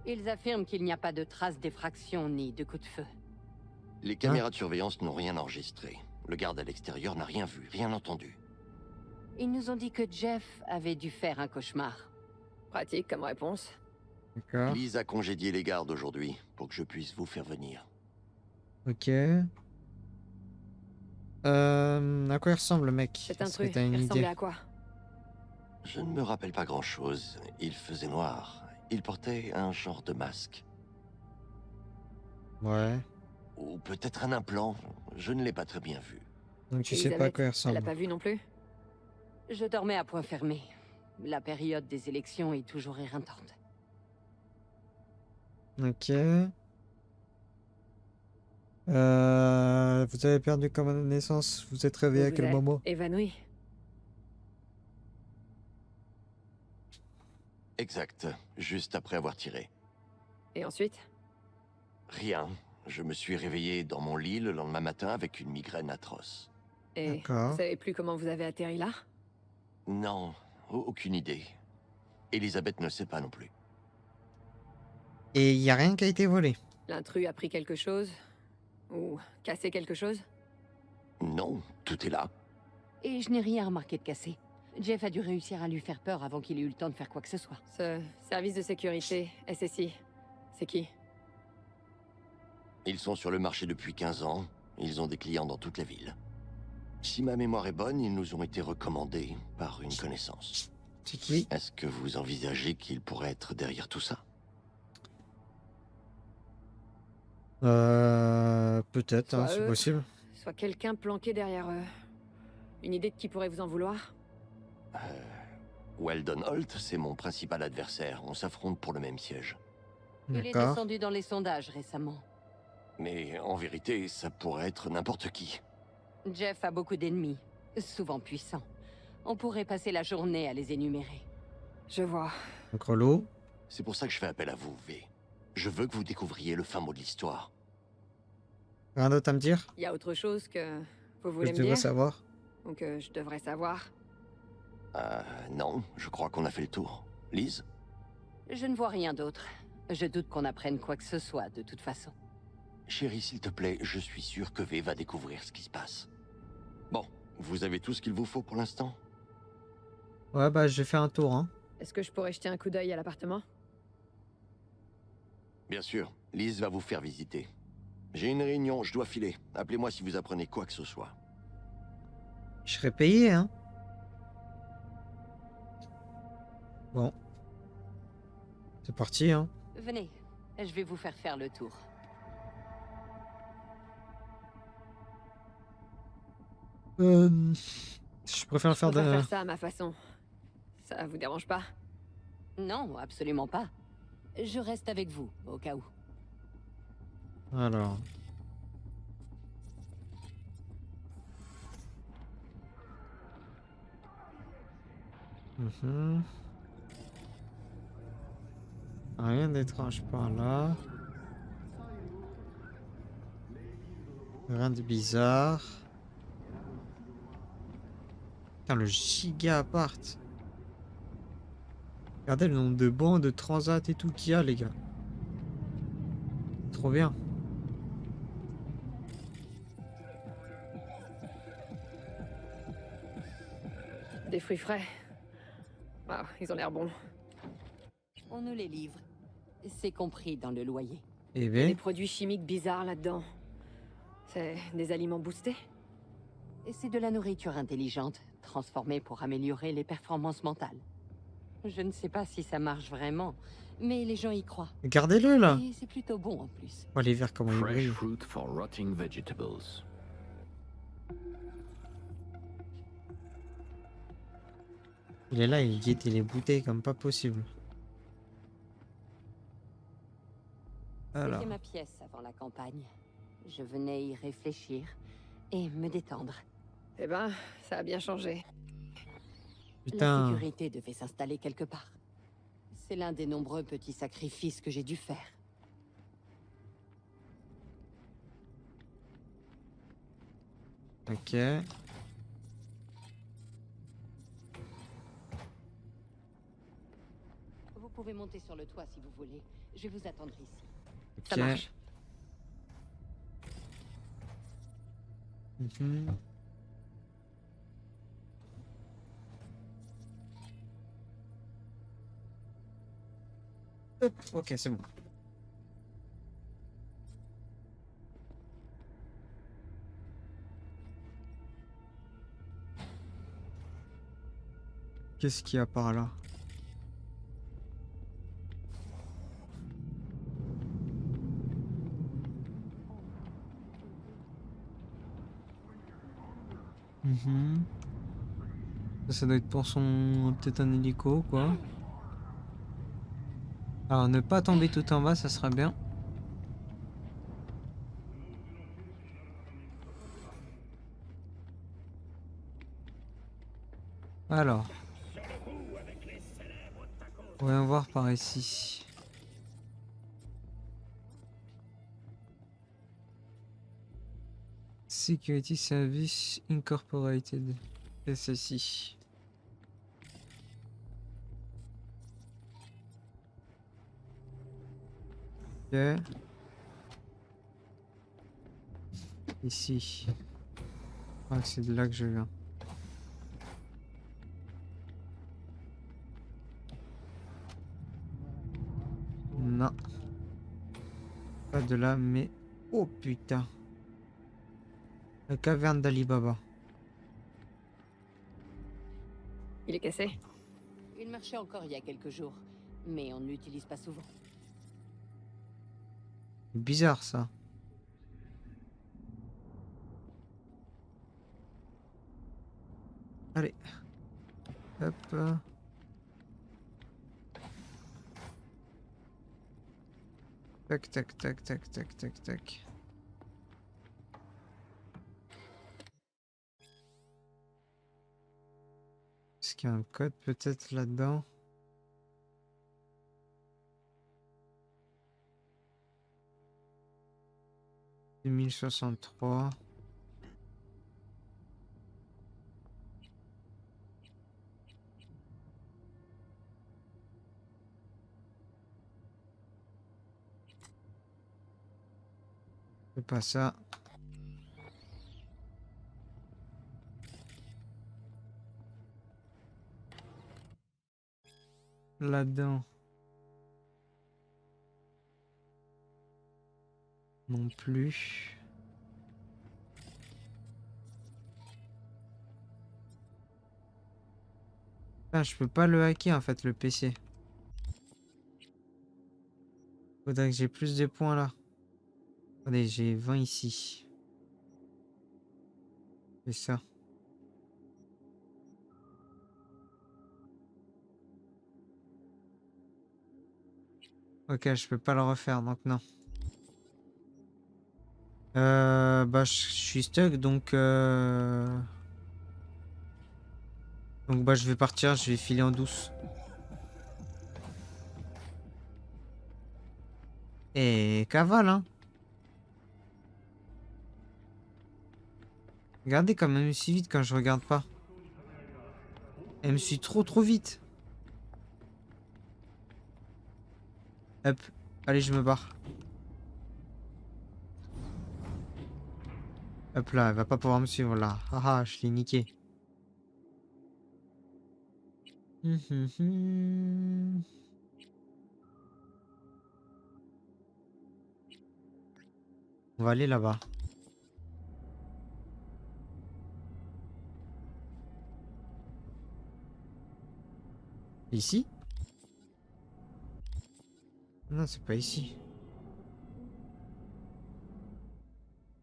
Ils affirment qu'il n'y a pas de traces d'effraction ni de coup de feu. Les caméras de surveillance n'ont rien enregistré. Le garde à l'extérieur n'a rien vu, rien entendu. Ils nous ont dit que Jeff avait dû faire un cauchemar. Pratique comme réponse. D'accord. Lise a congédié les gardes aujourd'hui pour que je puisse vous faire venir. Ok. À quoi il ressemble le mec? Cet Est-ce que intrus, t'as une il ressemblait idée? à quoi? Je ne me rappelle pas grand-chose. Il faisait noir. Il portait un genre de masque. Ouais. Ou peut-être un implant. Je ne l'ai pas très bien vu. Donc tu sais pas à quoi il Elle ressemble. l'a pas vu non plus? Je dormais à point fermé. La période des élections est toujours éreintante. Ok. Vous avez perdu connaissance, vous êtes réveillé à Vous quel êtes moment? évanoui. Exact. Juste après avoir tiré. Et ensuite? Rien. Je me suis réveillé dans mon lit le lendemain matin avec une migraine atroce. Et D'accord. vous savez plus comment vous avez atterri là? Non, aucune idée. Elisabeth ne sait pas non plus. Et y a rien qui a été volé? L'intrus a pris quelque chose? Ou cassé quelque chose? Non, tout est là. Et je n'ai rien remarqué de cassé. Jeff a dû réussir à lui faire peur avant qu'il ait eu le temps de faire quoi que ce soit. Ce service de sécurité, SSI, c'est qui? Ils sont sur le marché depuis 15 ans. Ils ont des clients dans toute la ville. Si ma mémoire est bonne, ils nous ont été recommandés par une connaissance. C'est qui? Est-ce que vous envisagez qu'ils pourraient être derrière tout ça? Peut-être, hein, Soit c'est eux, possible. soit quelqu'un planqué derrière eux. Une idée de qui pourrait vous en vouloir? Weldon Holt, c'est mon principal adversaire. On s'affronte pour le même siège. Il est D'accord. descendu dans les sondages récemment. Mais en vérité, ça pourrait être n'importe qui. Jeff a beaucoup d'ennemis, souvent puissants. On pourrait passer la journée à les énumérer. Je vois. Donc relou. C'est pour ça que je fais appel à vous, V. Je veux que vous découvriez le fin mot de l'histoire. Rien d'autre à me dire? Il y a autre chose que vous Que voulez je me devrais dire? savoir? Ou que je devrais savoir? Non, je crois qu'on a fait le tour. Lise? Je ne vois rien d'autre. Je doute qu'on apprenne quoi que ce soit, de toute façon. Chérie, s'il te plaît, je suis sûr que V va découvrir ce qui se passe. Bon, vous avez tout ce qu'il vous faut pour l'instant? Ouais, bah j'ai fait un tour, hein. Est-ce que je pourrais jeter un coup d'œil à l'appartement? Bien sûr, Lise va vous faire visiter. J'ai une réunion, je dois filer. Appelez-moi si vous apprenez quoi que ce soit. Je serais payé, hein. Bon. C'est parti, hein. Venez, je vais vous faire le tour. Je préfère faire Je préfère de... faire ça à ma façon. Ça vous dérange pas? Non, absolument pas. Je reste avec vous, au cas où. Alors... Mhm. Rien d'étrange par là. Rien de bizarre. Putain, le giga appart. Regardez le nombre de bancs, de transats et tout qu'il y a, les gars. Trop bien. Des fruits frais. Ah, ils ont l'air bons. On nous les livre. C'est compris dans le loyer. Eh Il y a des ben, produits chimiques bizarres là-dedans. C'est des aliments boostés? Et c'est de la nourriture intelligente, transformée pour améliorer les performances mentales. Je ne sais pas si ça marche vraiment, mais les gens y croient. regardez-le là. Et c'est plutôt bon en plus. Oh, les verts, comment ils Fresh brillent. fruit for rotting vegetables. Il est là, il guette les bouteilles comme pas possible. Alors, C'était ma pièce avant la campagne. Je venais y réfléchir et me détendre. Eh ben, ça a bien changé. La putain. sécurité devait s'installer quelque part. C'est l'un des nombreux petits sacrifices que j'ai dû faire. Ok. Vous pouvez monter sur le toit si vous voulez. Je vais vous attendre ici. Ça Ok. marche. Mhm. Hop, ok, c'est bon. Qu'est-ce qu'il y a par là? Mhm. Ça doit être pour son... peut-être un hélico, quoi. Alors, ne pas tomber tout en bas, ça serait bien. Alors. Voyons voir par ici. Security Service Incorporated. SSI. Ok. Ici. Je crois que c'est de là que je viens. Non. Pas de là, mais... Oh putain. La caverne d'Ali Baba. Il est cassé? Il marchait encore il y a quelques jours, mais on ne l'utilise pas souvent. Bizarre ça. Allez. Hop. Tac, tac, tac, tac, tac, tac, tac. Est-ce qu'il y a un code peut-être là-dedans? « 2063 ». C'est pas ça. Là-dedans. Non plus. Ah, je peux pas le hacker en fait, le PC. Faudrait que j'ai plus de points là. Attendez, j'ai 20 ici. C'est ça. Ok, je peux pas le refaire donc non. Bah je suis stuck donc Donc bah je vais partir, je vais filer en douce. Et cavale, hein. Regardez comme elle me suit vite quand je regarde pas. Elle me suit trop vite. Hop, allez je me barre. Hop là, elle va pas pouvoir me suivre là. Haha, je l'ai niqué. On va aller là-bas. Ici? Non, c'est pas ici.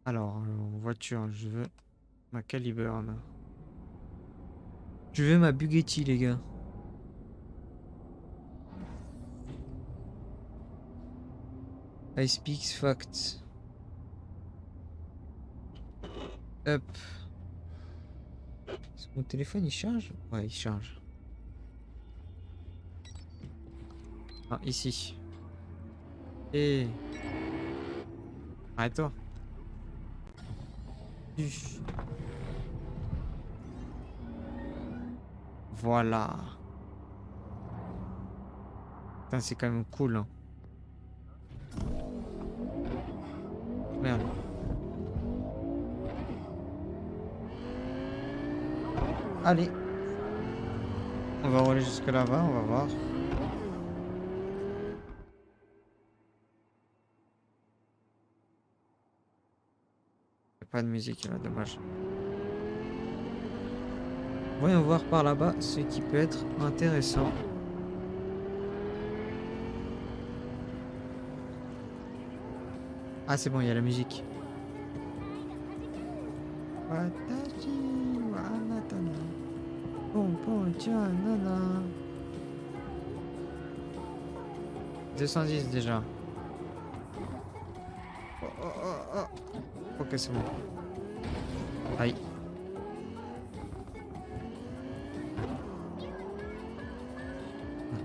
Alors, en voiture, je veux ma Caliburn. Je veux ma Bugatti, les gars. I speak facts. Hop. Est-ce que mon téléphone il charge? Ouais, il charge. Ah, ici. Et... Arrête-toi. Voilà. Putain, c'est quand même cool, hein. Merde. Allez. On va rouler jusque là-bas, on va voir. Pas de musique là, dommage. Voyons voir par là-bas ce qui peut être intéressant. Ah c'est bon, il y a la musique. Watashi wa anata no ponpon-chan nana. 210 déjà. Oh. Ok, c'est bon. Aïe.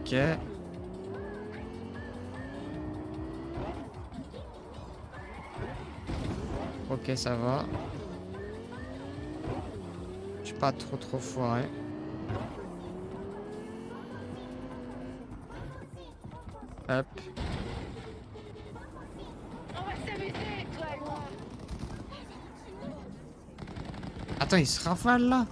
Ok. Ok, ça va. Je suis pas trop foiré. Hop. Attends, il se rafale là?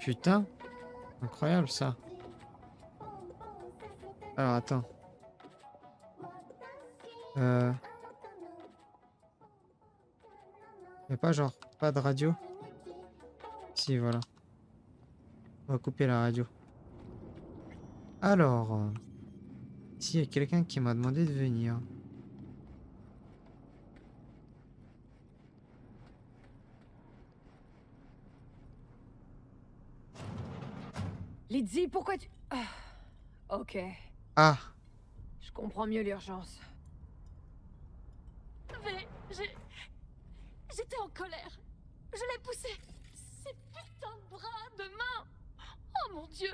Putain, incroyable ça. Alors attends. Y'a pas genre pas de radio? Si voilà. On va couper la radio. Alors, ici il y a quelqu'un qui m'a demandé de venir. Lizzie, pourquoi tu... Ah, ok. Ah. Je comprends mieux l'urgence. Mais j'étais en colère. Je l'ai poussé. Ces putains de bras, de mains. Oh mon Dieu.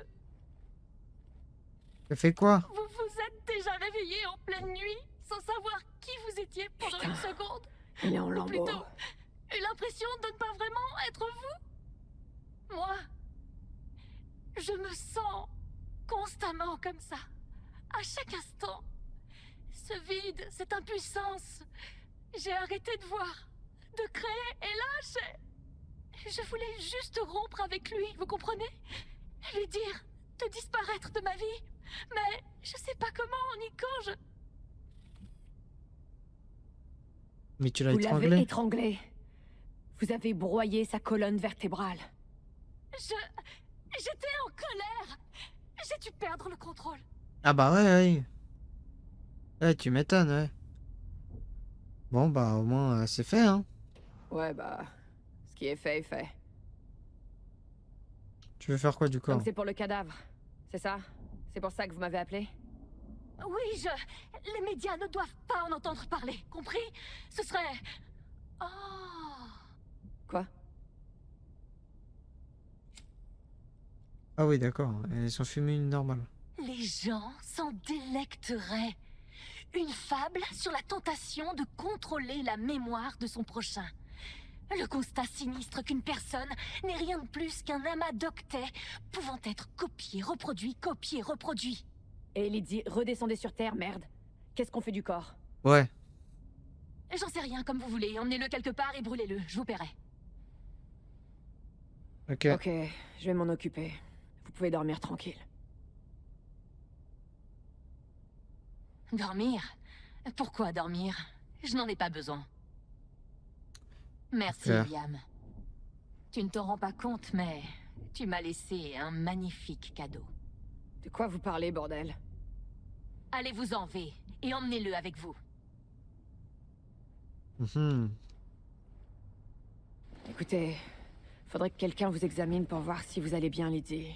Ça fait quoi? Vous vous êtes déjà réveillé en pleine nuit sans savoir qui vous étiez pendant une seconde. Il est en Ou lambeaux. plutôt, eu l'impression de ne pas vraiment être vous. Moi, je me sens constamment comme ça. À chaque instant. Ce vide, cette impuissance. J'ai arrêté de voir, de créer, et là, je voulais juste rompre avec lui, vous comprenez? Lui dire de disparaître de ma vie. Mais je sais pas comment, ni quand je... Mais tu l'as Vous l'avez étranglé? étranglé. Vous avez broyé sa colonne vertébrale. J'étais en colère. J'ai dû perdre le contrôle. Ah bah ouais. Ouais, tu m'étonnes, ouais. Bon bah au moins c'est fait, hein. Ouais, bah... Ce qui est fait est fait. Tu veux faire quoi du coup? Donc c'est pour le cadavre, c'est ça? C'est pour ça que vous m'avez appelé? Oui, les médias ne doivent pas en entendre parler, compris? Ce serait... Oh... Quoi? Ah oui, d'accord. Elles sont fumées une normale. Les gens s'en délecteraient. Une fable sur la tentation de contrôler la mémoire de son prochain. Le constat sinistre qu'une personne n'est rien de plus qu'un amas d'octets pouvant être copié, reproduit. Et Lydie, redescendez sur Terre, merde. Qu'est-ce qu'on fait du corps? Ouais. J'en sais rien, comme vous voulez. Emmenez-le quelque part et brûlez-le, je vous paierai. Ok. Ok, je vais m'en occuper. Vous pouvez dormir tranquille. Dormir? Pourquoi dormir? Je n'en ai pas besoin. Merci, Super. Liam. Tu ne t'en rends pas compte, mais tu m'as laissé un magnifique cadeau. De quoi vous parlez, bordel? Allez-vous-en, V, et emmenez-le avec vous. Mhm. Écoutez, faudrait que quelqu'un vous examine pour voir si vous allez bien, Lydie.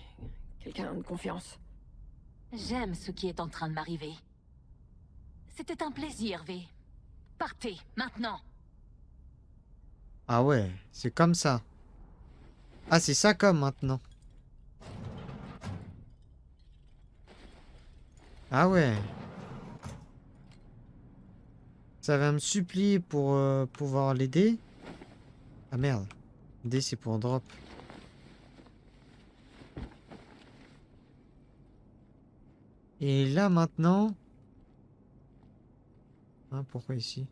Quelqu'un de confiance. J'aime ce qui est en train de m'arriver. C'était un plaisir, V. Partez, maintenant. Ah ouais, c'est comme ça. Ah, c'est ça comme maintenant. Ah ouais. Ça va me supplier pour pouvoir l'aider. Ah merde. D c'est pour drop. Et là maintenant... Hein, pourquoi ici?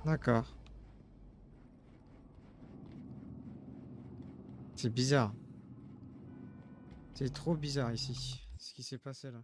D'accord. C'est bizarre. C'est trop bizarre ici. Ce qui s'est passé là.